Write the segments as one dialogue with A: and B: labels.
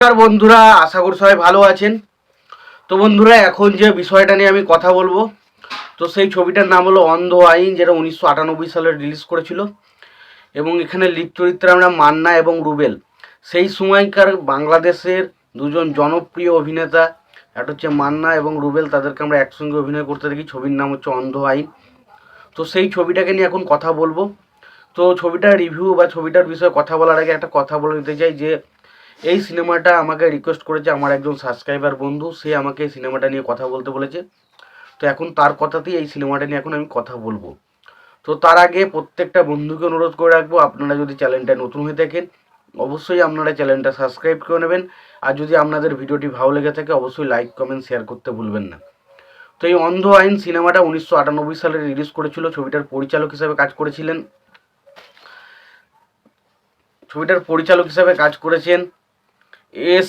A: নমস্কার বন্ধুরা, আশা করি সবাই ভালো আছেন। তো বন্ধুরা, এখন যে বিষয়টা নিয়ে আমি কথা বলবো, তো সেই ছবিটার নাম হলো অন্ধ আইন, যেটা 1998 সালে রিলিজ করেছিল। এবং এখানে লিড চরিত্রে আমরা মান্না এবং রুবেল, সেই সময়কার বাংলাদেশের দুজন জনপ্রিয় অভিনেতা, একটা হচ্ছে মান্না এবং রুবেল, তাদেরকে আমরা একসঙ্গে অভিনয় করতে দেখি। ছবির নাম হচ্ছে অন্ধ আইন। তো সেই ছবিটাকে নিয়ে এখন কথা বলবো। তো ছবিটার রিভিউ বা ছবিটার বিষয়ে কথা বলার আগে একটা কথা বলে দিতে চাই যে এই সিনেমাটা আমাকে রিকোয়েস্ট করেছে আমার একজন সাবস্ক্রাইবার বন্ধু, সে আমাকে এই সিনেমাটা নিয়ে কথা বলতে বলেছে। তো এখন তার কথাতেই এই সিনেমাটা নিয়ে এখন আমি কথা বলবো। তো তার আগে প্রত্যেকটা বন্ধুকে অনুরোধ করে রাখবো, আপনারা যদি চ্যানেলটা নতুন হয়ে থাকেন অবশ্যই আপনারা চ্যানেলটা সাবস্ক্রাইব করে নেবেন। আর যদি আপনাদের ভিডিওটি ভালো লেগে থাকে অবশ্যই লাইক কমেন্ট শেয়ার করতে ভুলবেন না। তো এই অন্ধ আইন সিনেমাটা 1998 সালে রিলিজ করেছিল। ছবিটার পরিচালক হিসাবে কাজ করেছেন এস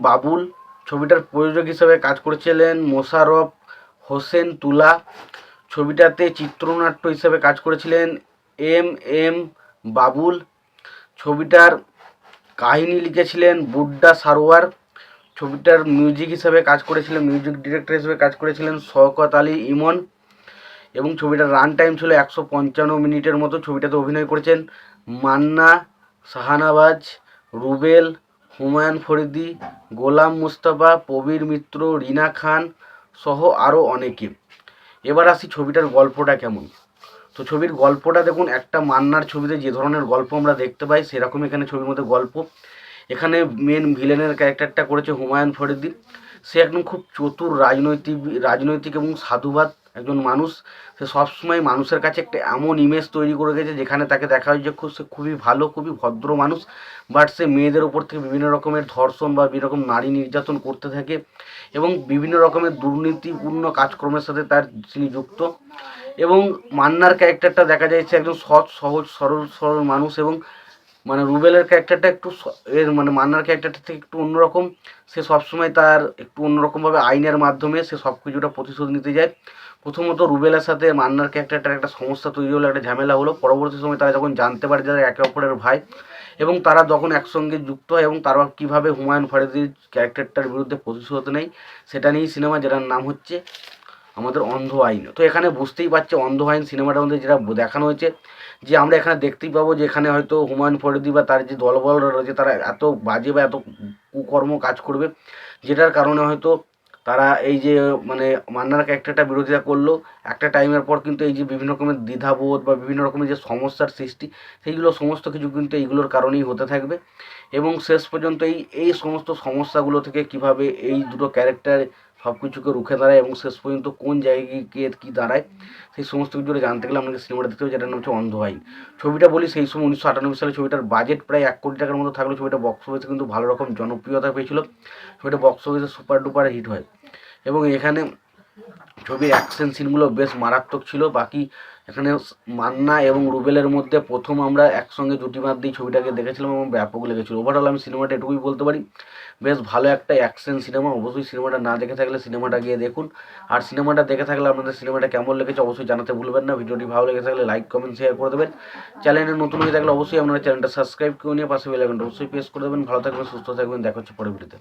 A: বাবুল। ছবিটার প্রযোজক হিসেবে কাজ করেছিলেন মোশাররফ হোসেন তুলা। ছবিটাতে চিত্রনাট্য হিসেবে কাজ করেছিলেন এম বাবুল। ছবিটার কাহিনী লিখেছিলেন বুড্ডা সারোয়ার। ছবিটার মিউজিক মিউজিক ডিরেক্টর হিসেবে কাজ করেছিলেন শওকত আলী ইমন। এবং ছবিটার রান টাইম ছিল 155 মিনিটের মতো। ছবিটাতে অভিনয় করেছেন মান্না, শাহানাবাজ, রুবেল, হুমায়ুন ফরিদি, গোলাম মুস্তফা, প্রবীর মিত্র, রিনা খান সহ আরও অনেকে। এবার আসি ছবিটার গল্পটা কেমন। তো ছবির গল্পটা দেখুন, একটা মান্নার ছবিতে যে ধরনের গল্প আমরা দেখতে পাই সেরকম এখানে ছবির মধ্যে গল্প। এখানে মেন ভিলেনের ক্যারেক্টারটা করেছে হুমায়ুন ফরিদি। সে একদম খুব চতুর রাজনৈতিক এবং সাধুবাদ একজন মানুষ। সে সবসময় মানুষের কাছে একটা এমন ইমেজ তৈরি করে গেছে যেখানে তাকে দেখা হয় যে সে খুবই ভালো, খুবই ভদ্র মানুষ। বাট সে মেয়েদের উপর থেকে বিভিন্ন রকমের ধর্ষণ বা বিভিন্ন রকম নারী নির্যাতন করতে থাকে এবং বিভিন্ন রকমের দুর্নীতিপূর্ণ কাজকর্মের সাথে তিনি যুক্ত। এবং মান্নার ক্যারেক্টারটা দেখা যায় সে একজন সৎ, সহজ, সরল মানুষ। এবং রুবেলের ক্যারেক্টারটা মান্নার ক্যারেক্টারটা থেকে একটু অন্যরকম। সে সবসময় তার একটু অন্যরকমভাবে আইনের মাধ্যমে সে সব কিছুটা প্রতিশোধ নিতে যায়। প্রথমত রুবেলের সাথে মান্নার ক্যারেক্টারটার একটা সমস্যা তৈরি হলো, একটা ঝামেলা হলো। পরবর্তী সময় তারা যখন জানতে পারে যারা একে অপরের ভাই এবং তারা যখন একসঙ্গে যুক্ত হয় এবং তারা কীভাবে হুমায়ুন ফরিদির ক্যারেক্টারটার বিরুদ্ধে প্রতিশোধ নেয় সেটা নিয়েই সিনেমা, যেটার নাম হচ্ছে আমাদের অন্ধ আইন। তো এখানে বুঝতেই পারছে অন্ধ আইন সিনেমাটার মধ্যে যেটা দেখানো হয়েছে যে আমরা এখানে দেখতেই পাবো যে এখানে হয়তো হুমায়ুন ফরিদি বা তার যে দলবল রয়েছে তারা এত বাজে বা এত কুকর্ম কাজ করবে যেটার কারণে হয়তো তারা এই যে মান্নার ক্যারেক্টারটা বিরোধিতা করলো, একটা টাইমের পর কিন্তু এই যে বিভিন্ন রকমের দ্বিধাবোধ বা বিভিন্ন রকমের যে সমস্যার সৃষ্টি সেইগুলো সমস্ত কিছু কিন্তু এইগুলোর কারণেই হতে থাকবে। এবং শেষ পর্যন্ত এই সমস্ত সমস্যাগুলো থেকে কিভাবে এই দুটো ক্যারেক্টার সব কিছুকে রুখে দাঁড়ায় এবং শেষ পর্যন্ত কোন জায়গায় গিয়ে কী দাঁড়ায় সেই সমস্ত কিছু জানতে গেলে আপনাকে সিনেমাটা দেখতে হবে, যেটার নাম হচ্ছে অন্ধ আইন। ছবিটা বলি, সেই সময় 1998 সালে ছবিটার বাজেট প্রায় 1 কোটি টাকার মতো থাকলেও ছবিটা বক্স অফিসে কিন্তু ভালো রকম জনপ্রিয়তা পেয়েছিল। ছবিটা বক্স অফিসে সুপার ডুপার হিট হয় এবং এখানে ছবির অ্যাকশন সিনগুলো বেশ মারাত্মক ছিল। বাকি এখানে মান্না এবং রুবেলের মধ্যে প্রথম আমরা একসঙ্গে জুটি বাঁধতেই ছবিটাকে দেখেছিলাম এবং ব্যাপক লেগেছিলো। ওভারঅল আমি সিনেমাটা এটুকুই বলতে পারি, বেশ ভালো একটা অ্যাকশন সিনেমা। অবশ্যই সিনেমাটা না দেখে থাকলে সিনেমাটা গিয়ে দেখুন। আর সিনেমাটা দেখে থাকলে আপনাদের সিনেমাটা কেমন লেগেছে অবশ্যই জানাতে ভুলবেন না। ভিডিওটি ভালো লেগে থাকলে লাইক কমেন্ট শেয়ার করে দেবেন। চ্যানেলে নতুন হয়ে থাকলে অবশ্যই আপনারা চ্যানেলটা সাবস্ক্রাইব করে নিয়ে পাশে বেল আইকনটা অবশ্যই প্রেস করে দেবেন। ভালো থাকবেন, সুস্থ থাকবেন, দেখা হচ্ছে পরের ভিডিওতে।